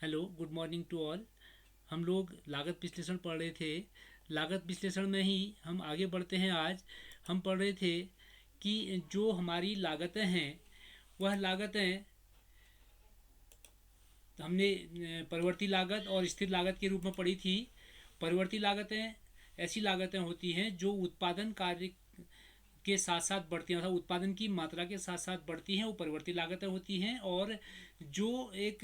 Hello, good morning to all. हम लोग लागत विश्लेषण पढ़ रहे थे। लागत विश्लेषण में ही हम आगे बढ़ते हैं। आज हम पढ़ रहे थे कि जो हमारी लागतें हैं, वह लागतें हमने परिवर्ती लागत और स्थिर लागत के रूप में पढ़ी थी। परिवर्ती लागतें ऐसी लागतें होती हैं जो उत्पादन कार्य के साथ साथ बढ़ती हैं, अर्थात उत्पादन की मात्रा के साथ साथ बढ़ती हैं, वो परिवर्ती लागतें होती हैं। और जो एक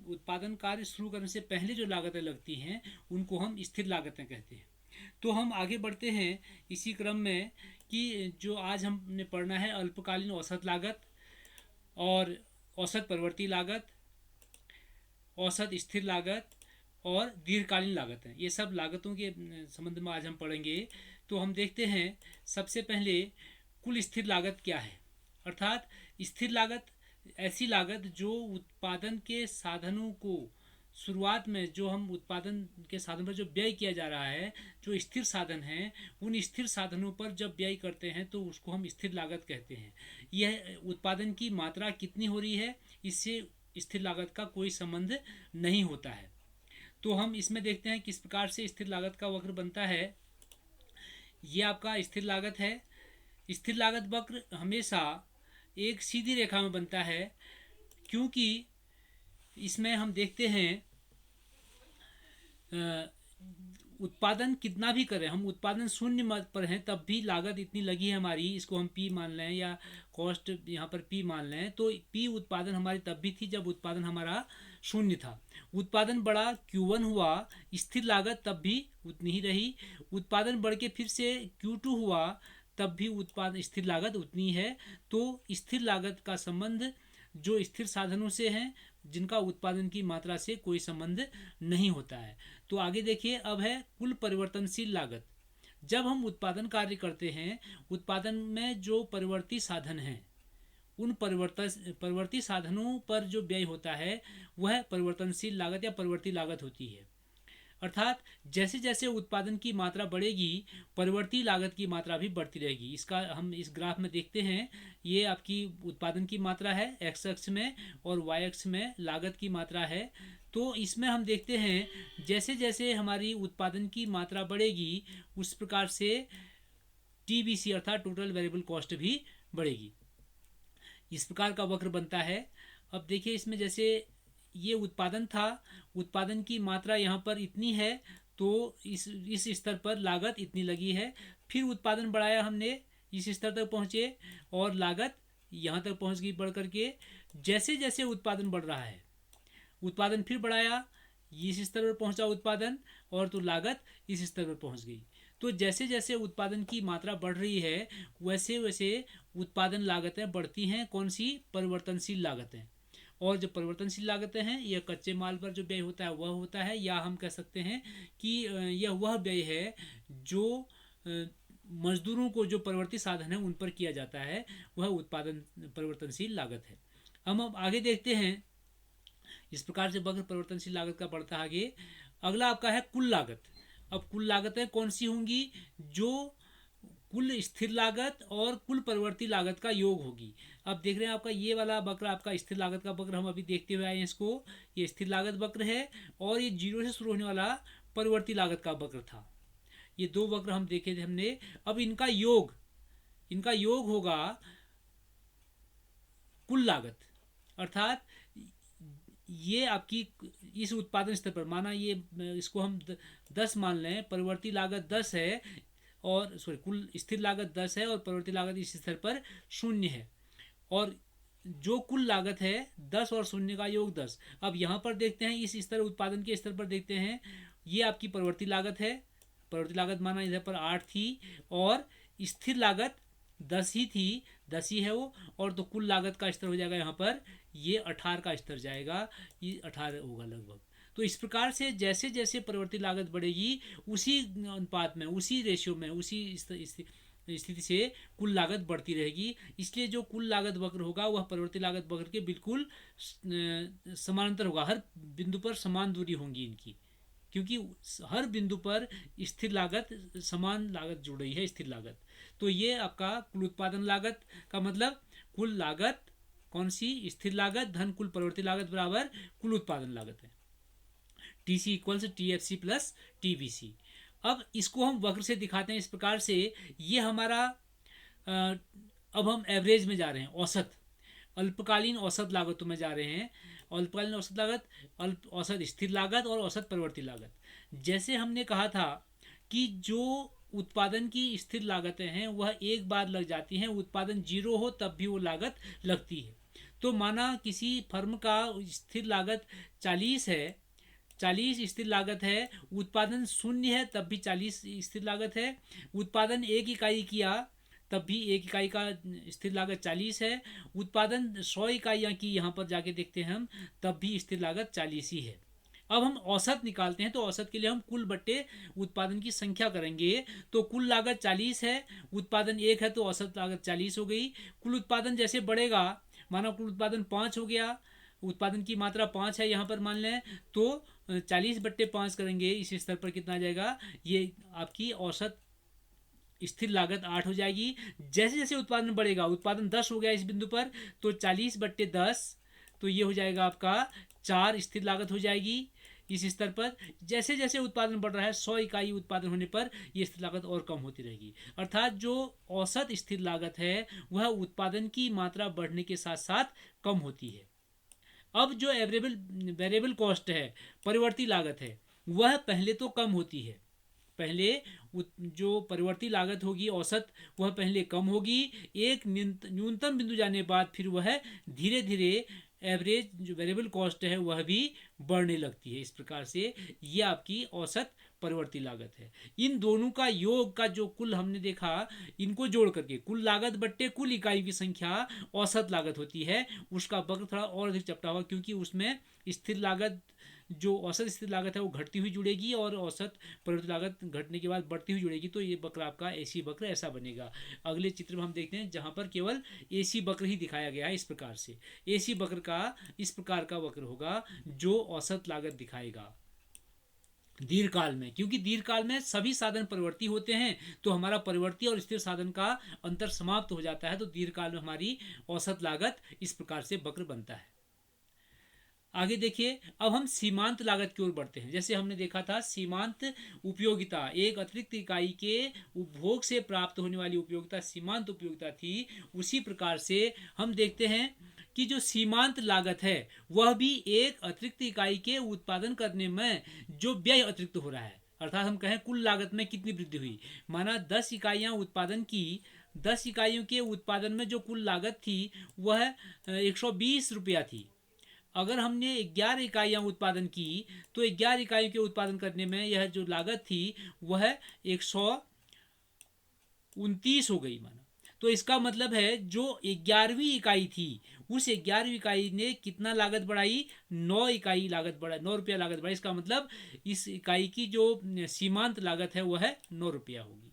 उत्पादन कार्य शुरू करने से पहले जो लागतें लगती हैं, उनको हम स्थिर लागतें कहते हैं। तो हम आगे बढ़ते हैं इसी क्रम में कि जो आज हमने पढ़ना है, अल्पकालीन औसत लागत और औसत परिवर्ती लागत, औसत स्थिर लागत और दीर्घकालीन लागत है। ये सब लागतों के संबंध में आज हम पढ़ेंगे। तो हम देखते हैं सबसे पहले कुल स्थिर लागत क्या है। अर्थात स्थिर लागत ऐसी लागत जो उत्पादन के साधनों को शुरुआत में जो हम उत्पादन के साधन पर जो व्यय किया जा रहा है, जो स्थिर साधन हैं, उन स्थिर साधनों पर जब व्यय करते हैं तो उसको हम स्थिर लागत कहते हैं। यह उत्पादन की मात्रा कितनी हो रही है, इससे स्थिर लागत का कोई संबंध नहीं होता है। तो हम इसमें देखते हैं किस प्रकार से स्थिर लागत का वक्र बनता है। ये आपका स्थिर लागत है। स्थिर लागत वक्र हमेशा एक सीधी रेखा में बनता है, क्योंकि इसमें हम देखते हैं उत्पादन कितना भी करें, हम उत्पादन शून्य पर हैं तब भी लागत इतनी लगी है हमारी, इसको हम पी मान लें या कॉस्ट यहाँ पर पी मान लें, तो पी उत्पादन हमारी तब भी थी जब उत्पादन हमारा शून्य था। उत्पादन बढ़ा, Q1 हुआ, स्थिर लागत तब भी उतनी ही रही। उत्पादन बढ़ के फिर से Q2 हुआ, तब भी उत्पादन स्थिर लागत उतनी है। तो स्थिर लागत का संबंध जो स्थिर साधनों से है, जिनका उत्पादन की मात्रा से कोई संबंध नहीं होता है। तो आगे देखिए, अब है कुल परिवर्तनशील लागत। जब हम उत्पादन कार्य करते हैं, उत्पादन में जो परिवर्ती साधन हैं, उन परिवर्ती साधनों पर जो व्यय होता है, वह परिवर्तनशील लागत या परिवर्ती लागत होती है। अर्थात जैसे जैसे उत्पादन की मात्रा बढ़ेगी, परिवर्ती लागत की मात्रा भी बढ़ती रहेगी। इसका हम इस ग्राफ में देखते हैं। ये आपकी उत्पादन की मात्रा है एक्स अक्ष में, और वाई अक्ष में लागत की मात्रा है। तो इसमें हम देखते हैं जैसे जैसे हमारी उत्पादन की मात्रा बढ़ेगी, उस प्रकार से TVC अर्थात टोटल वेरिएबल कॉस्ट भी बढ़ेगी। इस प्रकार का वक्र बनता है। अब देखिए, इसमें जैसे ये उत्पादन था, उत्पादन की मात्रा यहाँ पर इतनी है, तो इस स्तर पर लागत इतनी लगी है। फिर उत्पादन बढ़ाया हमने, इस स्तर तक पहुँचे, और लागत यहाँ तक पहुँच गई बढ़ करके। जैसे जैसे उत्पादन बढ़ रहा है, उत्पादन फिर बढ़ाया, इस स्तर पर पहुंचा उत्पादन, और तो लागत इस स्तर पर पहुंच गई। तो जैसे जैसे उत्पादन की मात्रा बढ़ रही है, वैसे वैसे उत्पादन लागतें बढ़ती हैं। कौन सी? परिवर्तनशील लागतें। और जो परिवर्तनशील लागतें हैं, यह कच्चे माल पर जो व्यय होता है वह होता है, या हम कह सकते हैं कि यह वह व्यय है जो मजदूरों को जो परिवर्ती साधन है उन पर किया जाता है, वह उत्पादन परिवर्तनशील लागत है। हम अब आगे देखते हैं। इस प्रकार से वक्र परिवर्तनशील लागत का बढ़ता आगे। अगला आपका है कुल लागत। अब कुल लागतें कौन सी होंगी? जो कुल स्थिर लागत और कुल परिवर्ती लागत का योग होगी। अब देख रहे हैं आपका ये वाला वक्र, आपका स्थिर लागत का वक्र हम अभी देखते हुए आए हैं इसको। ये स्थिर लागत वक्र है, और ये जीरो से शुरू होने वाला परिवर्ती लागत का वक्र था। ये दो वक्र हम देखे थे हमने। अब इनका योग होगा कुल लागत। अर्थात ये आपकी इस उत्पादन स्तर पर, माना ये इसको हम 10 मान लें, परिवर्ती लागत 10 है, और सॉरी कुल स्थिर लागत 10 है और परिवर्ती लागत इस स्तर पर 0 है। और जो कुल लागत है 10 और 0 का योग 10। अब यहाँ पर देखते हैं, इस स्तर उत्पादन के स्तर पर देखते हैं, ये आपकी परिवर्ती लागत है। परिवर्ती लागत माना इधर पर 8 थी, और स्थिर लागत 10 ही थी, 10 ही है वो। और तो कुल लागत का स्तर हो जाएगा यहाँ पर, ये 18 का स्तर जाएगा, ये 18 होगा लगभग। तो इस प्रकार से जैसे जैसे परिवर्ती लागत बढ़ेगी, उसी अनुपात में, उसी रेशियो में, उसी स्थिति से कुल लागत बढ़ती रहेगी। इसलिए जो कुल लागत वक्र होगा वह परिवर्ती लागत वक्र के बिल्कुल समानांतर होगा। हर बिंदु पर समान दूरी होंगी इनकी, क्योंकि हर बिंदु पर स्थिर लागत समान लागत जुड़ रही है, स्थिर लागत। तो ये आपका कुल उत्पादन लागत का मतलब कुल लागत कौन सी? स्थिर लागत धन कुल परिवर्ती लागत बराबर कुल उत्पादन लागत है। TC equals TFC plus TVC। अब इसको हम वक्र से दिखाते हैं इस प्रकार से। ये हमारा अब हम एवरेज में जा रहे हैं, औसत, अल्पकालीन औसत लागतों में जा रहे हैं। अल्पकालीन औसत लागत, अल्प औसत स्थिर लागत और औसत परिवर्ती लागत। जैसे हमने कहा था कि जो उत्पादन की स्थिर लागतें हैं वह एक बार लग जाती हैं, उत्पादन जीरो हो तब भी वो लागत लगती है। तो माना किसी फर्म का स्थिर लागत 40 है, 40 स्थिर लागत है, उत्पादन शून्य है तब भी 40 स्थिर लागत है, उत्पादन 1 इकाई किया तब भी 1 इकाई का स्थिर लागत 40 है, उत्पादन 100 इकाइयाँ की यहाँ पर जाके देखते हैं हम, तब भी स्थिर लागत 40 ही है। अब हम औसत निकालते हैं, तो औसत के लिए हम कुल बट्टे उत्पादन की संख्या करेंगे। तो कुल लागत 40 है, उत्पादन 1 है, तो औसत लागत 40 हो गई। कुल उत्पादन जैसे बढ़ेगा, माना कुल उत्पादन 5 हो गया, उत्पादन की मात्रा 5 है यहाँ पर मान लें, तो 40/5 करेंगे, इस स्तर पर कितना आ जाएगा, ये आपकी औसत स्थिर लागत 8 हो जाएगी। जैसे जैसे उत्पादन बढ़ेगा, उत्पादन 10 हो गया इस बिंदु पर, तो 40/10, तो ये हो जाएगा आपका 4 स्थिर लागत हो जाएगी इस स्तर पर। जैसे जैसे उत्पादन बढ़ रहा है, 100 इकाई उत्पादन होने पर ये स्थिर लागत और कम होती रहेगी। अर्थात जो औसत स्थिर लागत है वह उत्पादन की मात्रा बढ़ने के साथ साथ कम होती है। अब जो वेरिएबल कॉस्ट है, परिवर्ती लागत है, वह पहले तो कम होती है। पहले जो परिवर्ती लागत होगी औसत, वह पहले कम होगी, एक न्यूनतम बिंदु जाने बाद फिर वह धीरे धीरे एवरेज जो वेरिएबल कॉस्ट है वह भी बढ़ने लगती है। इस प्रकार से ये आपकी औसत परिवर्ती लागत है। इन दोनों का योग का जो कुल हमने देखा, इनको जोड़ करके कुल लागत बट्टे कुल इकाई की संख्या औसत लागत होती है। उसका वक्र थोड़ा और अधिक चपटा हुआ, क्योंकि उसमें स्थिर लागत, जो औसत स्थिर लागत है वो घटती हुई जुड़ेगी और औसत परिवर्ती लागत घटने के बाद बढ़ती हुई जुड़ेगी। तो ये वक्र आपका एसी वक्र ऐसा बनेगा। अगले चित्र में हम देखते हैं जहां पर केवल एसी वक्र ही दिखाया गया है। इस प्रकार से एसी वक्र का इस प्रकार का वक्र होगा जो औसत लागत दिखाएगा दीर्घकाल में। क्योंकि दीर्घकाल में सभी साधन परिवर्ती होते हैं, तो हमारा परिवर्ती और स्थिर साधन का अंतर समाप्त हो जाता है। तो दीर्घकाल में हमारी औसत लागत इस प्रकार से वक्र बनता है। आगे देखिए, अब हम सीमांत लागत की ओर बढ़ते हैं। जैसे हमने देखा था सीमांत उपयोगिता, एक अतिरिक्त इकाई के उपभोग से प्राप्त होने वाली उपयोगिता सीमांत उपयोगिता थी। उसी प्रकार से हम देखते हैं कि जो सीमांत लागत है वह भी एक अतिरिक्त इकाई के उत्पादन करने में जो व्यय अतिरिक्त हो रहा है, अर्थात हम कहें कुल लागत में कितनी वृद्धि हुई। माना 10 इकाइयाँ उत्पादन की, 10 इकाइयों के उत्पादन में जो कुल लागत थी वह 120 रुपया थी। अगर हमने 11 इकाइयाँ उत्पादन की, तो 11 इकाइयों के उत्पादन करने में यह जो लागत थी वह 129 हो गई। माना तो इसका मतलब है जो 11वीं इकाई थी, उस 11वीं इकाई ने कितना लागत बढ़ाई, 9 इकाई लागत बढ़ाई, 9 रुपया लागत बढ़ाई। इसका मतलब इस इकाई की जो सीमांत लागत है वह 9 रुपया होगी।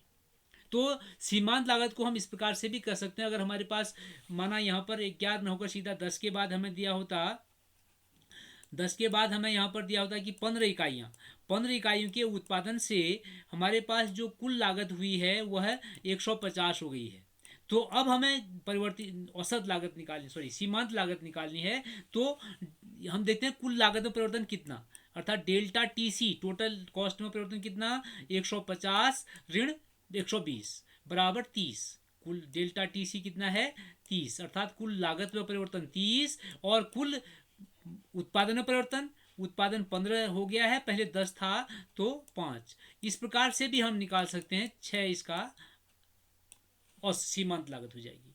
तो सीमांत लागत को हम इस प्रकार से भी कर सकते हैं। अगर हमारे पास माना यहाँ पर 11 न होकर सीधा 10 के बाद हमें दिया होता, 10 के बाद हमें यहाँ पर दिया होता कि 15 इकाइयाँ, 15 इकाइयों के उत्पादन से हमारे पास जो कुल लागत हुई है वह 150 हो गई है। तो अब हमें परिवर्ती औसत लागत निकालनी, सीमांत लागत निकालनी है। तो हम देखते हैं कुल लागत में परिवर्तन कितना, अर्थात डेल्टा टीसी, टोटल कॉस्ट में परिवर्तन कितना, 150 ऋण 120 बराबर 30। कुल डेल्टा टीसी कितना है, 30, अर्थात कुल लागत में परिवर्तन 30 और कुल उत्पादन में परिवर्तन, उत्पादन 15 हो गया है, पहले 10 था तो 5। इस प्रकार से भी हम निकाल सकते हैं 6 इसका और सीमांत लागत हो जाएगी।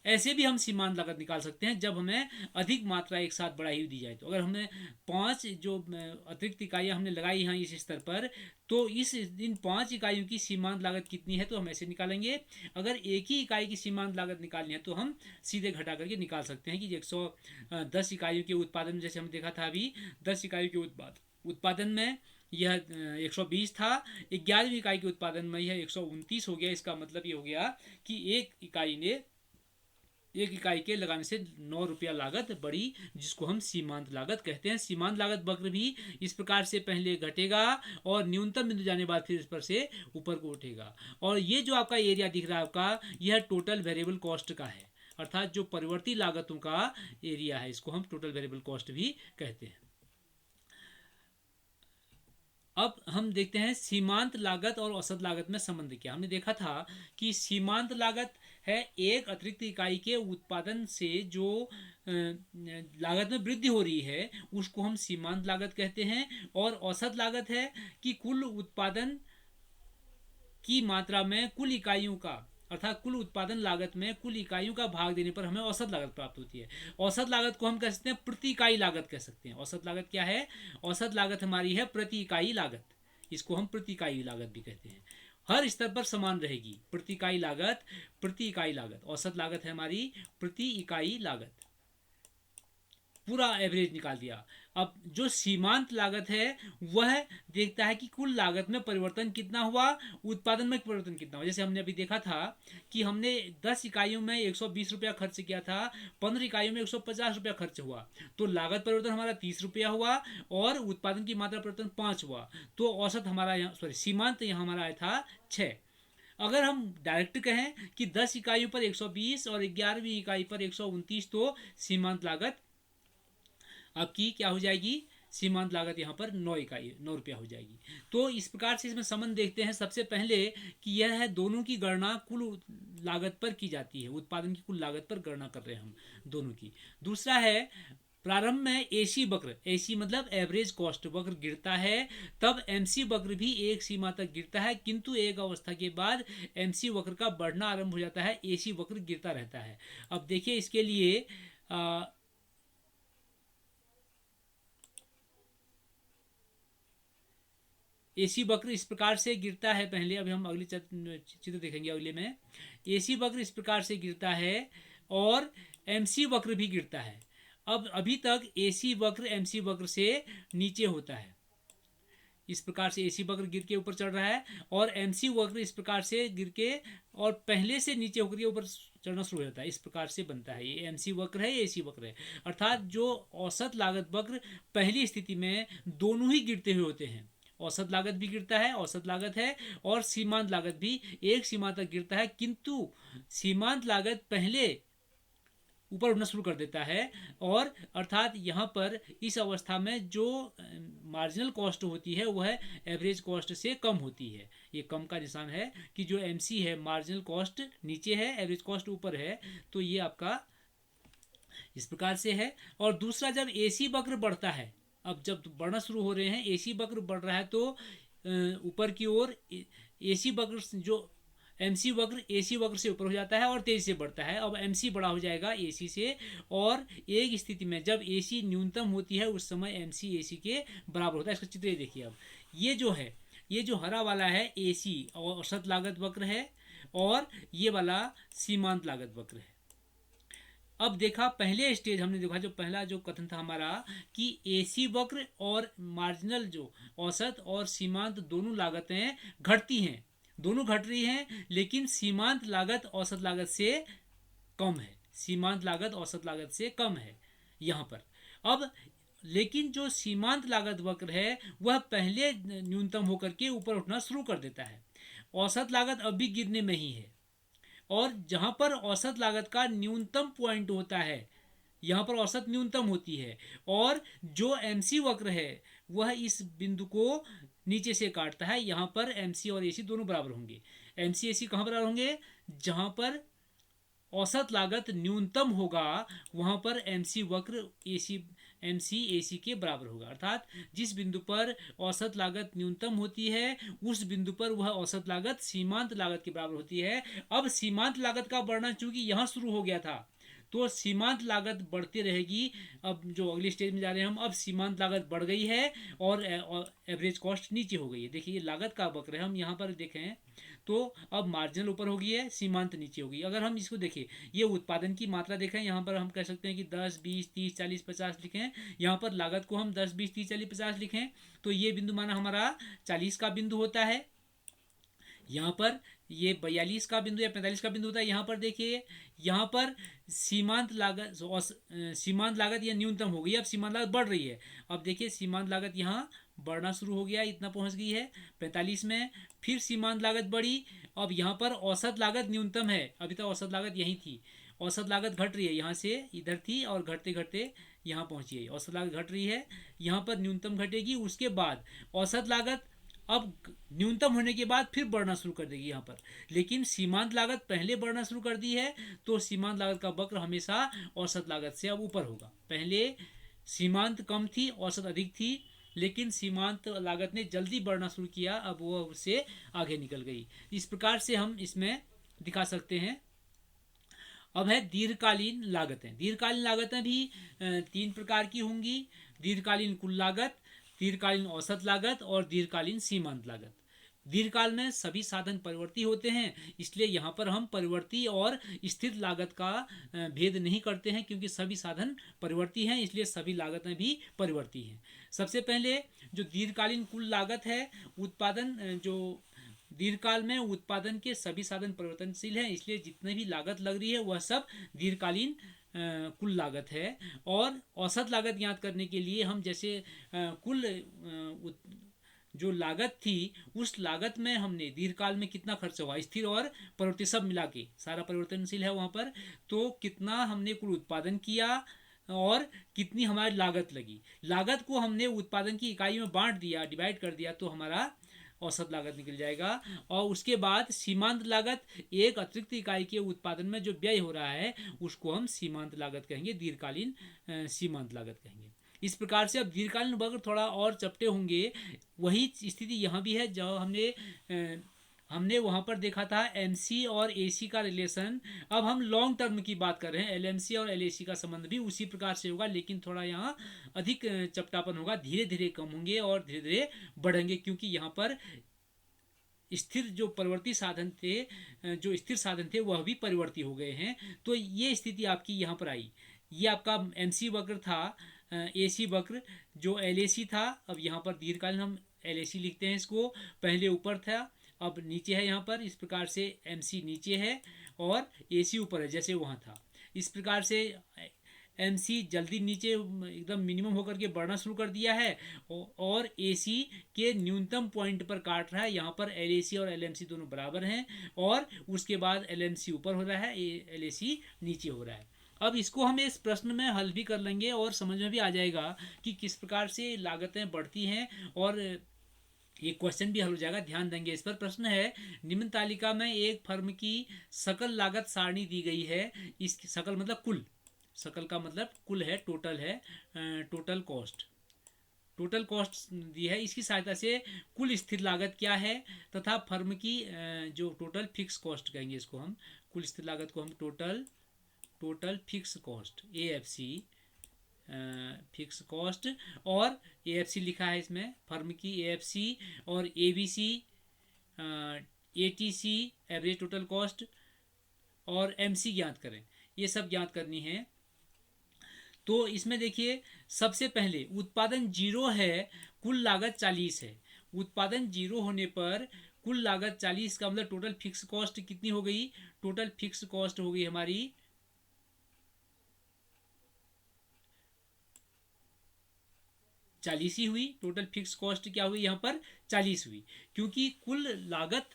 ऐसे भी हम सीमांत लागत निकाल सकते हैं जब हमें अधिक मात्रा एक साथ बढ़ाई हुई दी जाए। तो अगर हमने 5 जो अतिरिक्त इकाइयाँ हमने लगाई हैं इस स्तर पर, तो इन 5 इकाइयों की सीमांत लागत कितनी है तो हम ऐसे निकालेंगे। अगर एक ही इकाई की सीमांत लागत निकालनी है तो हम सीधे घटा करके निकाल सकते हैं कि 110 इकाइयों के उत्पादन, जैसे हमने देखा था अभी 10 इकाइयों के उत्पादन में यह 120 था, 11वीं इकाई के उत्पादन में यह 129 हो गया। इसका मतलब ये हो गया कि एक इकाई के लगाने से 9 रुपया लागत बढ़ी, जिसको हम सीमांत लागत कहते हैं। सीमांत लागत वक्र भी इस प्रकार से पहले घटेगा और न्यूनतम बिंदु जाने बाद फिर इस पर से ऊपर को उठेगा। और ये जो आपका एरिया दिख रहा है आपका, यह टोटल वेरिएबल कॉस्ट का है, अर्थात जो परिवर्ती लागतों का एरिया है, इसको हम टोटल वेरिएबल कॉस्ट भी कहते हैं। अब हम देखते हैं सीमांत लागत और औसत लागत में संबंध क्या। हमने देखा था कि सीमांत लागत है एक अतिरिक्त इकाई के उत्पादन से जो लागत में वृद्धि हो रही है उसको हम सीमांत लागत कहते हैं। और औसत लागत है कि कुल उत्पादन की मात्रा में कुल इकाइयों का, अर्थात कुल उत्पादन लागत में कुल इकाइयों का भाग देने पर हमें औसत लागत प्राप्त होती है। औसत लागत को हम कह सकते हैं प्रति इकाई लागत कह सकते हैं। औसत लागत क्या है? औसत लागत हमारी है प्रति इकाई लागत, इसको हम प्रति इकाई लागत भी कहते हैं। हर स्तर पर समान रहेगी प्रति इकाई लागत, प्रति इकाई लागत। औसत लागत है हमारी प्रति इकाई लागत। पूरा एवरेज निकाल दिया। अब जो सीमांत लागत है वह देखता है कि कुल लागत में परिवर्तन कितना हुआ, उत्पादन में परिवर्तन कितना हुआ। जैसे हमने अभी देखा था कि हमने 10 इकाइयों में 120 रुपया खर्च किया था, 15 इकाइयों में 150 रुपया खर्च हुआ, तो लागत परिवर्तन हमारा 30 रुपया हुआ और उत्पादन की मात्रा परिवर्तन 5 हुआ। तो औसत हमारा यहाँ सीमांत यहाँ हमारा आया था 6। अगर हम डायरेक्ट कहें कि 10 इकाइयों पर 120 और 11वीं इकाई पर 129, तो सीमांत लागत आपकी क्या हो जाएगी? सीमांत लागत यहाँ पर 9 रुपया हो जाएगी। तो इस प्रकार से इसमें संबंध देखते हैं सबसे पहले कि यह है दोनों की गणना कुल लागत पर की जाती है, उत्पादन की कुल लागत पर गणना कर रहे हैं हम दोनों की। दूसरा है प्रारंभ में एसी वक्र, एसी मतलब एवरेज कॉस्ट वक्र गिरता है, तब एमसी वक्र भी एक सीमा तक गिरता है, किंतु एक अवस्था के बाद एमसी वक्र का बढ़ना आरंभ हो जाता है, एसी वक्र गिरता रहता है। अब देखिए इसके लिए एसी वक्र इस प्रकार से गिरता है। पहले अभी हम अगले चित्र देखेंगे अगले में। एसी वक्र इस प्रकार से गिरता है और एमसी वक्र भी गिरता है। अब अभी तक एसी वक्र एमसी वक्र से नीचे होता है, इस प्रकार से एसी वक्र गिर के ऊपर चढ़ रहा है, और एमसी वक्र इस प्रकार से गिर के और पहले से नीचे होकर के ऊपर चढ़ना शुरू हो जाता है। इस प्रकार से बनता है, ये एमसी वक्र है, एसी वक्र है। अर्थात जो औसत लागत वक्र पहली स्थिति में दोनों ही गिरते हुए होते हैं, औसत लागत भी गिरता है, औसत लागत है, और सीमांत लागत भी एक सीमा तक गिरता है, किंतु सीमांत लागत पहले ऊपर उठना शुरू कर देता है। और अर्थात यहाँ पर इस अवस्था में जो मार्जिनल कॉस्ट होती है वह एवरेज कॉस्ट से कम होती है। ये कम का निशान है कि जो एमसी है मार्जिनल कॉस्ट नीचे है, एवरेज कॉस्ट ऊपर है, तो ये आपका इस प्रकार से है। और दूसरा, जब एसी वक्र बढ़ता है, अब जब बढ़ना शुरू हो रहे हैं, एसी वक्र बढ़ रहा है, तो ऊपर की ओर एसी वक्र जो एमसी वक्र एसी वक्र से ऊपर हो जाता है और तेजी से बढ़ता है। अब एमसी बड़ा हो जाएगा एसी से, और एक स्थिति में जब एसी न्यूनतम होती है उस समय एमसी एसी के बराबर होता है। इसका चित्र देखिए। अब ये जो है, ये जो हरा वाला है एसी औसत लागत वक्र है, और ये वाला सीमांत लागत वक्र है। अब देखा पहले स्टेज हमने देखा, जो पहला जो कथन था हमारा कि एसी वक्र और मार्जिनल जो औसत और सीमांत दोनों लागतें घटती हैं, दोनों घट रही हैं, लेकिन सीमांत लागत औसत लागत से कम है, सीमांत लागत औसत लागत से कम है यहाँ पर। अब लेकिन जो सीमांत लागत वक्र है वह पहले न्यूनतम होकर के ऊपर उठना शुरू कर देता है, औसत लागत अब भी गिरने में ही है, और जहां पर औसत लागत का न्यूनतम पॉइंट होता है यहाँ पर औसत न्यूनतम होती है, और जो एमसी वक्र है वह इस बिंदु को नीचे से काटता है। यहाँ पर एमसी और एसी दोनों बराबर होंगे। एमसी एसी कहाँ बराबर होंगे? जहां पर औसत लागत न्यूनतम होगा वहां पर एमसी वक्र एमसी एसी के बराबर होगा। अर्थात जिस बिंदु पर औसत लागत न्यूनतम होती है उस बिंदु पर वह औसत लागत सीमांत लागत के बराबर होती है। अब सीमांत लागत का बढ़ना चूंकि यहाँ शुरू हो गया था, तो सीमांत लागत बढ़ती रहेगी। अब जो अगली स्टेज में जा रहे हैं हम, अब सीमांत लागत बढ़ गई है और एवरेज कॉस्ट नीचे हो गई है। देखिए ये लागत का वक्र है, हम यहाँ पर देखें तो अब मार्जिनल ऊपर हो गई है, सीमांत नीचे हो गई। अगर हम इसको देखें, ये उत्पादन की मात्रा देखें, यहाँ पर हम कह सकते हैं कि 10, 20, 30, 40, 50 लिखें। यहाँ पर लागत को हम 10, 20, 30, 40, 50 लिखें, तो ये बिंदु माना हमारा 40 का बिंदु होता है। यहाँ पर ये 42 का बिंदु या 45 का बिंदु होता है। यहाँ पर देखिए, यहाँ पर सीमांत लागत यह न्यूनतम हो गई, अब सीमांत लागत बढ़ रही है। अब देखिए सीमांत लागत यहाँ बढ़ना शुरू हो गया, इतना पहुँच गई है 45 में, फिर सीमांत लागत बढ़ी। अब यहाँ पर औसत लागत न्यूनतम है, अभी तक औसत लागत यही थी, औसत लागत घट रही है, यहाँ से इधर थी और घटते घटते यहाँ पहुँची है, औसत लागत घट रही है, यहाँ पर न्यूनतम घटेगी, उसके बाद औसत लागत अब न्यूनतम होने के बाद फिर बढ़ना शुरू कर देगी यहाँ पर। लेकिन सीमांत लागत पहले बढ़ना शुरू कर दी है, तो सीमांत लागत का वक्र हमेशा औसत लागत से अब ऊपर होगा। पहले सीमांत कम थी, औसत अधिक थी, लेकिन सीमांत लागत ने जल्दी बढ़ना शुरू किया, अब वो उससे आगे निकल गई। इस प्रकार से हम इसमें दिखा सकते हैं। अब है दीर्घकालीन लागतें। दीर्घकालीन लागतें भी 3 प्रकार की होंगी: दीर्घकालीन कुल लागत, दीर्घकालीन औसत लागत और दीर्घकालीन सीमांत लागत। दीर्घकाल में सभी साधन परिवर्ती होते हैं, इसलिए यहाँ पर हम परिवर्ती और स्थिर लागत का भेद नहीं करते हैं, क्योंकि सभी साधन परिवर्ती हैं, इसलिए सभी लागतें भी परिवर्ती हैं। सबसे पहले जो दीर्घकालीन कुल लागत है, उत्पादन जो दीर्घकाल में उत्पादन के सभी साधन परिवर्तनशील हैं, इसलिए जितनी भी लागत लग रही है वह सब दीर्घकालीन कुल लागत है। और औसत लागत ज्ञात करने के लिए हम जैसे कुल जो लागत थी उस लागत में हमने दीर्घकाल में कितना खर्च हुआ, स्थिर और परिवर्ती सब मिला के, सारा परिवर्तनशील है वहाँ पर, तो कितना हमने कुल उत्पादन किया और कितनी हमारी लागत लगी। लागत को हमने उत्पादन की इकाई में बांट दिया, डिवाइड कर दिया, तो हमारा औसत लागत निकल जाएगा। और उसके बाद सीमांत लागत, एक अतिरिक्त इकाई के उत्पादन में जो व्यय हो रहा है उसको हम सीमांत लागत कहेंगे, दीर्घकालीन सीमांत लागत कहेंगे। इस प्रकार से अब दीर्घकालीन वक्र थोड़ा और चपटे होंगे। वही स्थिति यहाँ भी है जो हमने वहाँ पर देखा था एमसी और एसी का रिलेशन। अब हम लॉन्ग टर्म की बात कर रहे हैं, एलएमसी और एलएसी का संबंध भी उसी प्रकार से होगा, लेकिन थोड़ा यहाँ अधिक चपटापन होगा, धीरे धीरे कम होंगे और धीरे धीरे बढ़ेंगे, क्योंकि यहाँ पर स्थिर जो परिवर्ती साधन थे, जो स्थिर साधन थे वह भी परिवर्ती हो गए हैं। तो ये स्थिति आपकी यहाँ पर आई। ये आपका एमसी वक्र था, एसी वक्र जो एलएसी था। अब यहाँ पर दीर्घकालीन हम एलएसी लिखते हैं, इसको पहले ऊपर था अब नीचे है। यहाँ पर इस प्रकार से एमसी नीचे है और एसी ऊपर है, जैसे वहाँ था। इस प्रकार से एमसी जल्दी नीचे एकदम मिनिमम होकर के बढ़ना शुरू कर दिया है और एसी के न्यूनतम पॉइंट पर काट रहा है। यहाँ पर एलएसी और एलएमसी दोनों बराबर हैं और उसके बाद एलएमसी ऊपर हो रहा है, एलएसी नीचे हो रहा है। अब इसको हम इस प्रश्न में हल भी कर लेंगे और समझ में भी आ जाएगा कि किस प्रकार से लागतें बढ़ती हैं, और एक क्वेश्चन भी हल हो जाएगा, ध्यान देंगे इस पर। प्रश्न है, निम्न तालिका में एक फर्म की सकल लागत सारणी दी गई है। इस सकल मतलब कुल, सकल का मतलब कुल है, टोटल है, टोटल कॉस्ट, टोटल कॉस्ट दी है। इसकी सहायता से कुल स्थिर लागत क्या है तथा फर्म की जो टोटल फिक्स कॉस्ट कहेंगे इसको हम, कुल स्थिर लागत को हम total fixed cost, AFC fixed cost, और एएफसी लिखा है इसमें, फर्म की एएफसी और ABC, ATC average total cost, और एमसी ज्ञात करें। ये सब ज्ञात करनी है। तो इसमें देखिए, सबसे पहले उत्पादन 0 है, कुल लागत 40 है। उत्पादन 0 होने पर कुल लागत 40 का मतलब टोटल फिक्स कॉस्ट कितनी हो गई? टोटल फिक्स कॉस्ट हो गई हमारी 40 ही हुई। टोटल फिक्स कॉस्ट क्या हुई? यहाँ पर 40 हुई, क्योंकि कुल लागत,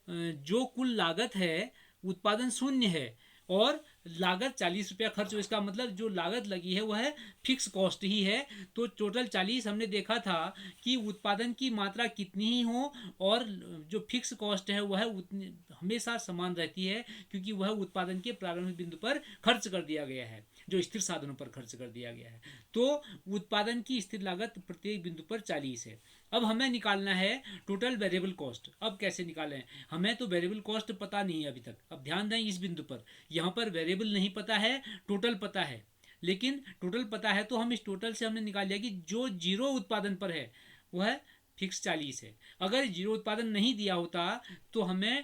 जो कुल लागत है उत्पादन 0 है और लागत 40 रुपया खर्च हो, इसका मतलब जो लागत लगी है वह फिक्स कॉस्ट ही है। तो टोटल 40, हमने देखा था कि उत्पादन की मात्रा कितनी ही हो और जो फिक्स कॉस्ट है वह उतनी हमेशा समान रहती है, क्योंकि वह उत्पादन के प्रारंभिक बिंदु पर खर्च कर दिया गया है, जो स्थिर साधनों पर खर्च कर दिया गया है। तो उत्पादन की स्थिर लागत प्रत्येक बिंदु पर 40 है। अब हमें निकालना है टोटल वेरिएबल कॉस्ट। अब कैसे निकालें? हमें तो वेरिएबल कॉस्ट पता नहीं है अभी तक। अब ध्यान दें इस बिंदु पर, यहाँ पर वेरिएबल नहीं पता है, टोटल पता है। लेकिन टोटल पता है तो हम इस टोटल से हमने निकाल लिया कि जो 0 उत्पादन पर है वह फिक्स 40 है। अगर 0 उत्पादन नहीं दिया होता तो हमें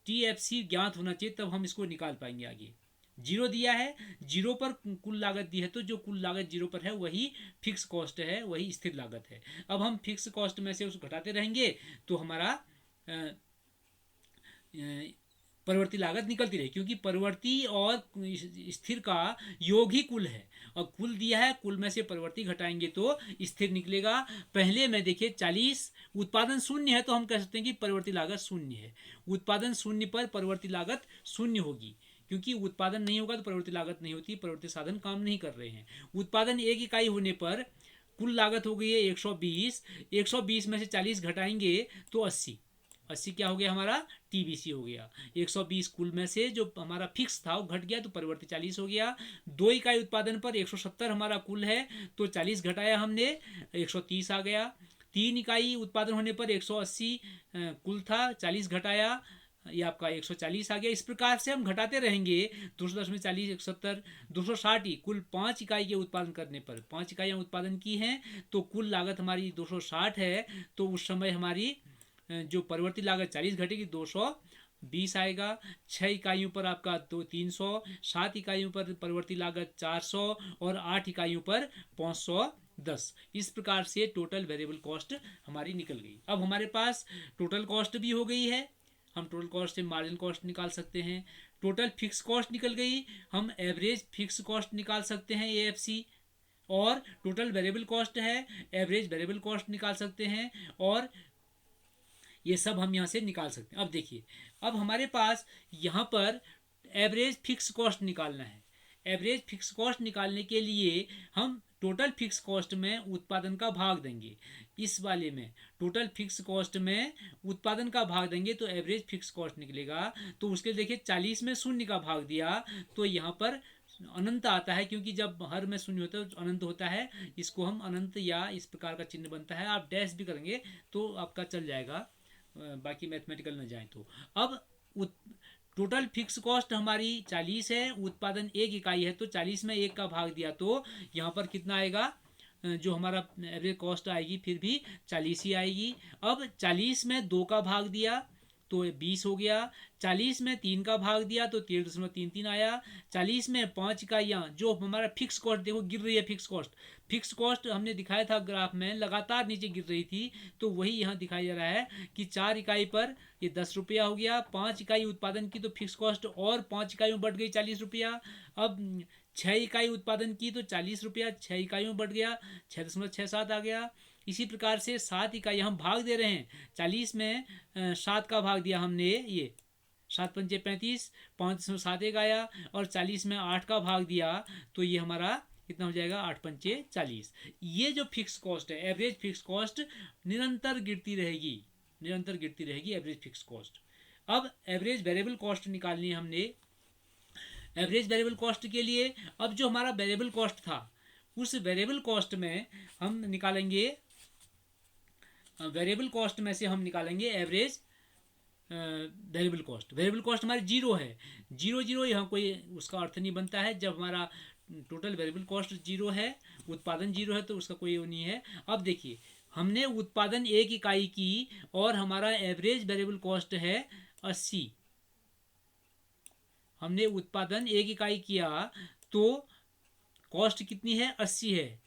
टीएफसी ज्ञात होना चाहिए, तब हम इसको निकाल पाएंगे आगे। 0 दिया है, 0 पर कुल लागत दी है, तो जो कुल लागत 0 पर है वही फिक्स कॉस्ट है, वही स्थिर लागत है। अब हम फिक्स कॉस्ट में से उसको घटाते रहेंगे तो हमारा परिवर्ती लागत निकलती रही, क्योंकि परिवर्ती और स्थिर का योग ही कुल है, और कुल दिया है, कुल में से परिवर्ती घटाएंगे तो स्थिर निकलेगा। पहले में देखिए 40, उत्पादन 0 है तो हम कह सकते हैं कि परिवर्ती लागत 0 है। उत्पादन 0 पर परिवर्ती लागत 0 होगी, क्योंकि उत्पादन नहीं होगा तो प्रवृत्ति लागत नहीं होती, प्रवृत्ति साधन काम नहीं कर रहे हैं। उत्पादन 1 इकाई होने पर कुल लागत हो गई है 120, 120 में से 40 घटाएंगे तो 80, 80 क्या हो गया हमारा, टीबीसी हो गया। 120 कुल में से जो हमारा फिक्स था वो घट गया तो परिवर्ती 40 हो गया। 2 इकाई उत्पादन पर 170 हमारा कुल है तो 40 घटाया हमने, 130 आ गया। 3 इकाई उत्पादन होने पर 180 कुल था, 40 घटाया, ये आपका 140 आ गया। इस प्रकार से हम घटाते रहेंगे, 210 में 40, 170, 260 ही। कुल 5 इकाई के उत्पादन करने पर, 5 इकाइयाँ उत्पादन की हैं तो कुल लागत हमारी 260 है। तो उस समय हमारी जो परिवर्ती लागत 40 घटेगी, 220 आएगा। 6 इकाइयों पर आपका 300, 7 इकाइयों पर परिवर्ती लागत 400 और 8 इकाइयों पर 510। इस प्रकार से टोटल वेरिएबल कॉस्ट हमारी निकल गई। अब हमारे पास टोटल कॉस्ट भी हो गई है, हम टोटल कॉस्ट से मार्जिन कॉस्ट निकाल सकते हैं। टोटल फिक्स कॉस्ट निकल गई, हम एवरेज फिक्स कॉस्ट निकाल सकते हैं एएफसी। और टोटल वेरिएबल कॉस्ट है, एवरेज वेरिएबल कॉस्ट निकाल सकते हैं, और ये सब हम यहाँ से निकाल सकते हैं। अब देखिए, अब हमारे पास यहाँ पर एवरेज फिक्स कॉस्ट निकालना है। एवरेज फिक्स कॉस्ट निकालने के लिए हम टोटल फिक्स कॉस्ट में उत्पादन का भाग देंगे। इस वाले में टोटल फिक्स कॉस्ट में उत्पादन का भाग देंगे तो एवरेज फिक्स कॉस्ट निकलेगा। तो उसके लिए देखिए 40 में शून्य का भाग दिया तो यहाँ पर अनंत आता है, क्योंकि जब हर में शून्य होता है तो अनंत होता है। इसको हम अनंत या इस प्रकार का चिन्ह बनता है, आप डैश भी करेंगे तो आपका चल जाएगा, बाकी मैथमेटिकल न जाए तो। अब टोटल फिक्स कॉस्ट हमारी 40 है, उत्पादन 1 इकाई है तो 40 में 1 का भाग दिया तो यहाँ पर कितना आएगा, जो हमारा एवरेज कॉस्ट आएगी फिर भी 40 ही आएगी। अब 40 में 2 का भाग दिया तो 20 हो गया। 40 में 3 का भाग दिया तो 13.33 आया। 40 में 5 इकाइयाँ, जो हमारा फिक्स कॉस्ट देखो गिर रही है, फिक्स कॉस्ट हमने दिखाया था ग्राफ में, लगातार नीचे गिर रही थी, तो वही यहाँ दिखाया जा रहा है कि 4 इकाई पर ये 10 रुपया हो गया। 5 इकाई उत्पादन की तो फिक्स कॉस्ट और 5 इकाइयों बढ़ गई 40 रुपया। अब 6 इकाई उत्पादन की तो 40 रुपया 6 इकाइयों बढ़ गया, 6.67 आ गया। इसी प्रकार से 7 इकाई हम भाग दे रहे हैं, 40 में 7 का भाग दिया हमने, ये 7 पंचे 35, 5.71 आया, और 40 में 8 का भाग दिया तो ये हमारा कितना हो जाएगा, 8 पंचे 40। ये जो फिक्स कॉस्ट है, एवरेज फिक्स कॉस्ट निरंतर गिरती रहेगी, निरंतर गिरती रहेगी एवरेज फिक्स कॉस्ट। अब एवरेज वेरिएबल कॉस्ट निकालनी है हमने। एवरेज वेरिएबल कॉस्ट के लिए अब जो हमारा वेरिएबल कॉस्ट था उस वेरिएबल कॉस्ट में हम निकालेंगे, वेरिएबल कॉस्ट में से हम निकालेंगे average variable cost. Variable cost हमारी 0 है, 0 यहाँ कोई उसका अर्थ नहीं बनता है। जब हमारा टोटल वेरिएबल कॉस्ट 0 है, उत्पादन 0 है, तो उसका कोई वो नहीं है। अब देखिए, हमने उत्पादन 1 इकाई की और हमारा एवरेज वेरिएबल कॉस्ट है 80। हमने उत्पादन 1 इकाई किया तो कॉस्ट कितनी है, 80 है,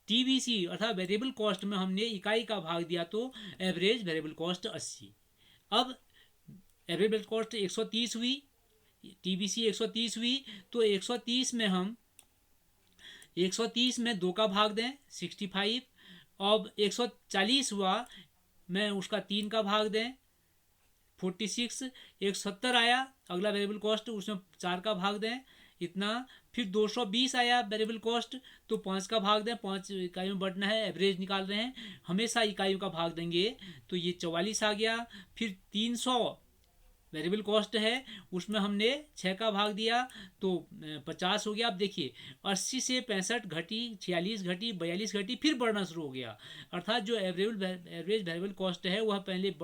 टीबीसी अर्थात वेरिएबल कॉस्ट में हमने इकाई का भाग दिया तो एवरेज वेरिएबल कॉस्ट 80। अब एवरेज कॉस्ट 130 हुई, टीबीसी 130 हुई, तो 130 में हम 130 में 2 का भाग दें 65। अब 140 हुआ, मैं उसका 3 का भाग दें 46। 170 आया अगला वेरिएबल कॉस्ट, उसमें 4 का भाग दें इतना। फिर 220 आया वेरिएबल कॉस्ट, तो 5 का भाग दें, 5 इकाइयों में बढ़ना है, एवरेज निकाल रहे हैं, हमेशा इकाइयों का भाग देंगे तो ये 44 आ गया। फिर 300 वेरिएबल कॉस्ट है, उसमें हमने 6 का भाग दिया तो 50 हो गया। अब देखिए 80 से 65 घटी, 46 घटी, 42 घटी, फिर बढ़ना शुरू हो गया। अर्थात जो एवरेज वेरिएबल कॉस्ट है वह पहले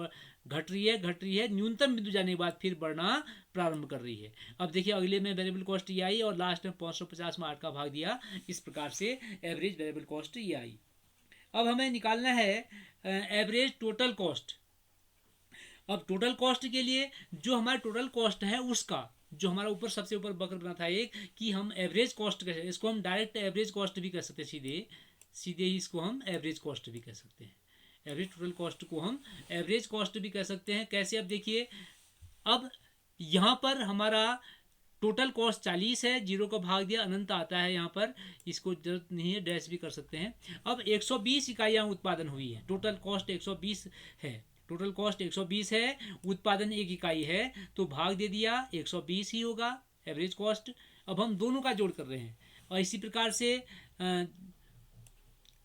घट रही है, न्यूनतम बिंदु जाने के बाद फिर बढ़ना प्रारंभ कर रही है। अब देखिए अगले में वेरिएबल कॉस्ट ये आई और लास्ट में 550 में 8 का भाग दिया। इस प्रकार से एवरेज वेरिएबल कॉस्ट ये आई। अब हमें निकालना है एवरेज टोटल कॉस्ट। अब टोटल कॉस्ट के लिए जो हमारा टोटल कॉस्ट है उसका, जो हमारा ऊपर सबसे ऊपर वक्र बना था एक, कि हम एवरेज कॉस्ट कह सकते हैं, इसको हम डायरेक्ट एवरेज कॉस्ट भी कह सकते हैं, सीधे ही इसको हम एवरेज कॉस्ट भी कह सकते हैं। एवरेज टोटल कॉस्ट को हम एवरेज कॉस्ट भी कह सकते हैं। कैसे, अब देखिए, अब यहाँ पर हमारा टोटल कॉस्ट 40 है, 0 का भाग दिया, अनंत आता है यहाँ पर, इसको जरूरत नहीं है, डैश भी कर सकते हैं। अब 120 इकाइयाँ उत्पादन हुई है, टोटल कॉस्ट 120 है, टोटल कॉस्ट 120 है, उत्पादन 1 इकाई है, तो भाग दे दिया 120 ही होगा एवरेज कॉस्ट। अब हम दोनों का जोड़ कर रहे हैं, और इसी प्रकार से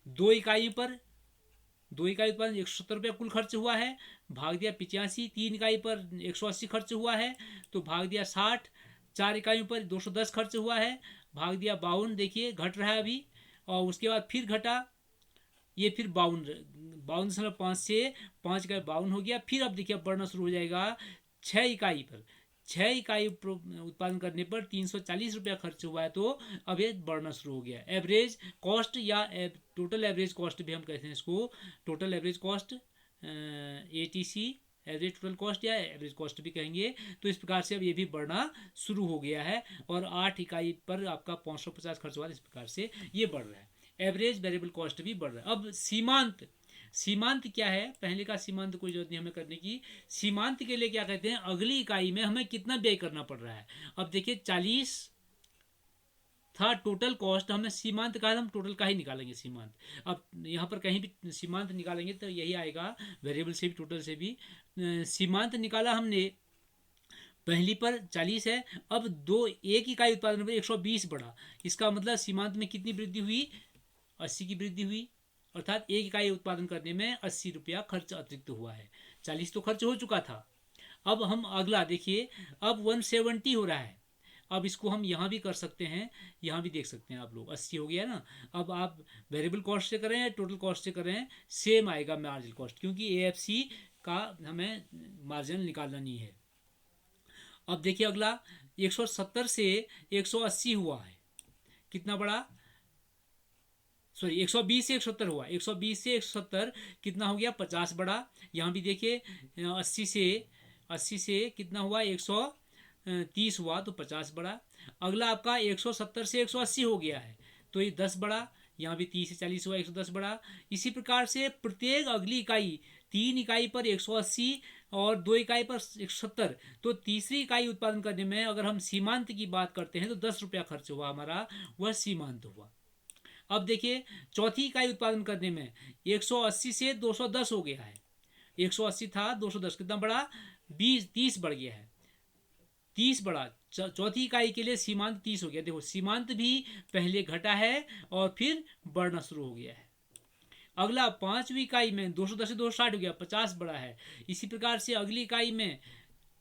2 इकाई उत्पादन 170 रुपया कुल खर्च हुआ है, भाग दिया 85, 3 इकाई पर 180 खर्च हुआ है, तो भाग दिया 60, 4 इकाइयों पर 210 खर्च हुआ है, भाग दिया 52, देखिए घट रहा है अभी, और उसके बाद फिर घटा, ये फिर 52.5 से 5 इकाई 52 हो गया। फिर अब देखिए अब बढ़ना शुरू हो जाएगा 6 इकाई पर, 6 इकाई उत्पादन करने पर 340 रुपया खर्च हुआ है, तो अब ये बढ़ना शुरू हो गया। एवरेज कॉस्ट या टोटल एवरेज कॉस्ट भी हम कहते हैं इसको, total average cost ATC, average total cost या एवरेज कॉस्ट भी कहेंगे। तो इस प्रकार से अब ये भी बढ़ना शुरू हो गया है, और 8 इकाई पर आपका 550 खर्च हुआ, इस प्रकार से ये बढ़ रहा है। एवरेज वेरिएबल कॉस्ट भी बढ़ रहा है। अब सीमांत, सीमांत क्या है? पहले का सीमांत कोई जरूरत नहीं हमें करने की। सीमांत के लिए क्या कहते हैं, अगली इकाई में हमें कितना व्यय करना पड़ रहा है। अब देखिए 40 था टोटल कॉस्ट, हमने सीमांत कहा, हम टोटल का ही निकालेंगे सीमांत। अब यहाँ पर कहीं भी सीमांत निकालेंगे तो यही आएगा, वेरिएबल से भी टोटल से भी। सीमांत निकाला हमने, पहली पर 40 है, अब 1 इकाई उत्पादन पर 120 बढ़ा, इसका मतलब सीमांत में कितनी वृद्धि हुई, 80 की वृद्धि हुई, अर्थात 1 इकाई उत्पादन करने में 80 रुपया खर्च अतिरिक्त हुआ है। 40 तो खर्च हो चुका था। अब हम अगला देखिए, अब 170 हो रहा है। अब इसको हम यहाँ भी कर सकते हैं, यहाँ भी देख सकते हैं आप लोग, 80 हो गया ना। अब आप वेरिएबल कॉस्ट से करें, टोटल कॉस्ट से करें, सेम आएगा मार्जिनल कॉस्ट, क्योंकि AFC का हमें मार्जिन निकालना नहीं है। अब देखिए अगला 170 से 180 हुआ है, कितना बड़ा, सॉरी 120 से 170 हुआ, 120 से 170 कितना हो गया, 50 बढ़ा। यहाँ भी देखिए 80 से कितना हुआ, 130 हुआ, तो 50 बढ़ा। अगला आपका 170 से 180 हो गया है, तो ये 10 बढ़ा। यहाँ भी 30 से 40 हुआ, 110 बढ़ा। इसी प्रकार से प्रत्येक अगली इकाई, 3 इकाई पर 180 और 2 इकाई पर 170, तो तीसरी इकाई उत्पादन करने में अगर हम सीमांत की बात करते हैं तो 10 रुपया खर्च हुआ हमारा, वह सीमांत हुआ। अब देखिए चौथी इकाई उत्पादन करने में 180 से 210 हो गया है, 180 था 210 कितना बढ़ा, 30 बढ़ गया है, 30 बढ़ा। चौथी इकाई के लिए सीमांत 30 हो गया। देखो सीमांत भी पहले घटा है और फिर बढ़ना शुरू हो गया है। अगला 5वीं इकाई में 210 से 260 हो गया, 50 बढ़ा है। इसी प्रकार से अगली इकाई में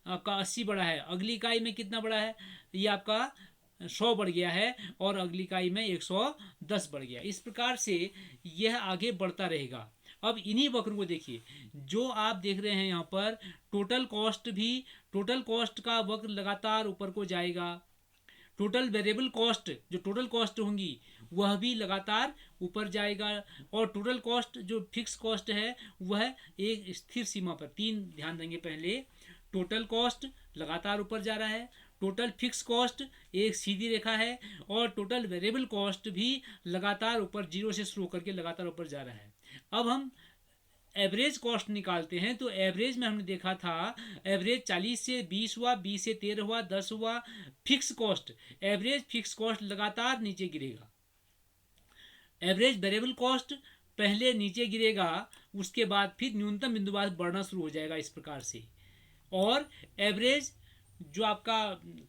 आपका 80 बढ़ा है, अगली इकाई में कितना बढ़ा है, ये आपका 100 बढ़ गया है, और अगली इकाई में 110 बढ़ गया। इस प्रकार से यह आगे बढ़ता रहेगा। अब इन्हीं वक्र को देखिए, जो आप देख रहे हैं यहाँ पर टोटल कॉस्ट भी, टोटल कॉस्ट का वक्र लगातार ऊपर को जाएगा। टोटल वेरिएबल कॉस्ट, जो टोटल कॉस्ट होंगी वह भी लगातार ऊपर जाएगा, और टोटल कॉस्ट जो फिक्स कॉस्ट है वह एक स्थिर सीमा पर, 3 ध्यान देंगे पहले, टोटल कॉस्ट लगातार ऊपर जा रहा है, टोटल फिक्स कॉस्ट एक सीधी रेखा है, और टोटल वेरिएबल कॉस्ट भी लगातार ऊपर, 0 से शुरू करके लगातार ऊपर जा रहा है। अब हम एवरेज कॉस्ट निकालते हैं, तो एवरेज में हमने देखा था एवरेज 40 से 20 हुआ, 20 से 13 हुआ, 10 हुआ। Fix cost, average fix cost लगातार नीचे गिरेगा। एवरेज वेरिएबल कॉस्ट पहले नीचे गिरेगा, उसके बाद फिर न्यूनतम बिंदु बाद बढ़ना शुरू हो जाएगा इस प्रकार से। और एवरेज जो आपका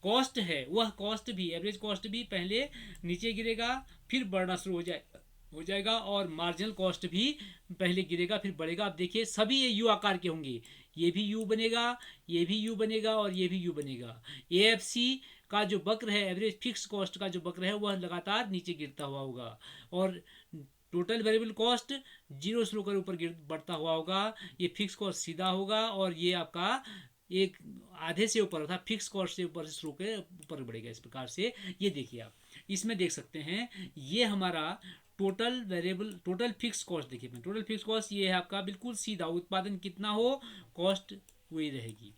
कॉस्ट है, वह कॉस्ट भी, एवरेज कॉस्ट भी पहले नीचे गिरेगा फिर बढ़ना शुरू हो जाएगा, और मार्जिनल कॉस्ट भी पहले गिरेगा फिर बढ़ेगा। आप देखिए सभी ये यू आकार के होंगे, ये भी यू बनेगा, ये भी यू बनेगा, और ये भी यू बनेगा। AFC का जो वक्र है, एवरेज फिक्स कॉस्ट का जो वक्र है, वह लगातार नीचे गिरता हुआ होगा, और टोटल वेरिएबल कॉस्ट 0 से होकर ऊपर बढ़ता हुआ होगा। ये फिक्स कॉस्ट सीधा होगा, और ये आपका एक आधे से ऊपर था, फिक्स कॉस्ट से ऊपर से शुरू के ऊपर बढ़ेगा इस प्रकार से। ये देखिए आप इसमें देख सकते हैं, ये हमारा total variable, total fixed cost, देखिए मैं टोटल फिक्स कॉस्ट ये है आपका बिल्कुल सीधा, उत्पादन कितना हो कॉस्ट वही रहेगी।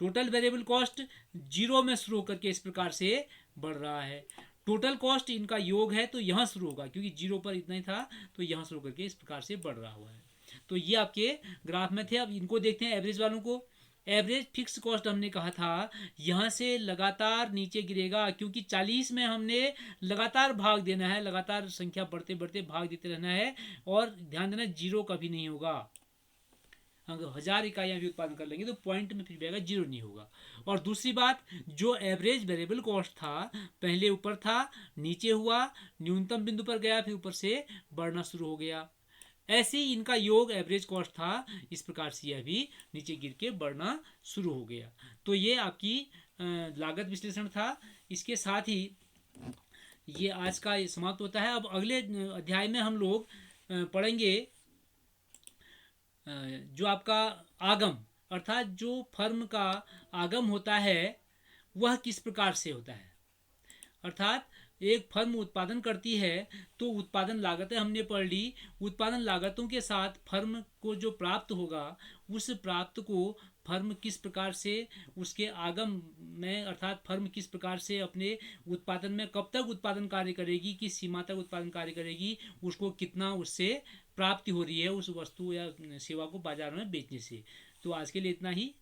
टोटल वेरिएबल कॉस्ट 0 में शुरू करके इस प्रकार से बढ़ रहा है। टोटल कॉस्ट इनका योग है, तो यहाँ शुरू होगा, क्योंकि 0 पर इतना ही था, तो यहाँ शुरू करके इस प्रकार से बढ़ रहा हुआ है। तो ये आपके ग्राफ में थे। अब इनको देखते हैं एवरेज वालों को। एवरेज फिक्स कॉस्ट हमने कहा था यहाँ से लगातार नीचे गिरेगा, क्योंकि 40 में हमने लगातार भाग देना है, लगातार संख्या बढ़ते बढ़ते भाग देते रहना है, और ध्यान देना 0 कभी नहीं होगा। अगर 1000 इकाइयाँ भी उत्पादन कर लेंगे तो पॉइंट में फिर भी आएगा, जीरो नहीं होगा। और दूसरी बात, जो एवरेज वेरिएबल कॉस्ट था पहले ऊपर था, नीचे हुआ, न्यूनतम बिंदु पर गया, फिर ऊपर से बढ़ना शुरू हो गया। ऐसे ही इनका योग एवरेज कॉस्ट था, इस प्रकार से यह भी नीचे गिर के बढ़ना शुरू हो गया। तो ये आपकी लागत विश्लेषण था। इसके साथ ही ये आज का समाप्त होता है। अब अगले अध्याय में हम लोग पढ़ेंगे जो आपका आगम, अर्थात जो फर्म का आगम होता है वह किस प्रकार से होता है। अर्थात एक फर्म उत्पादन करती है तो उत्पादन लागतें हमने पढ़ ली। उत्पादन लागतों के साथ फर्म को जो प्राप्त होगा, उस प्राप्त को फर्म किस प्रकार से उसके आगम में, अर्थात फर्म किस प्रकार से अपने उत्पादन में कब तक उत्पादन कार्य करेगी, किस सीमा तक उत्पादन कार्य करेगी, उसको कितना उससे प्राप्ति हो रही है उस वस्तु या सेवा को बाजार में बेचने से। तो आज के लिए इतना ही।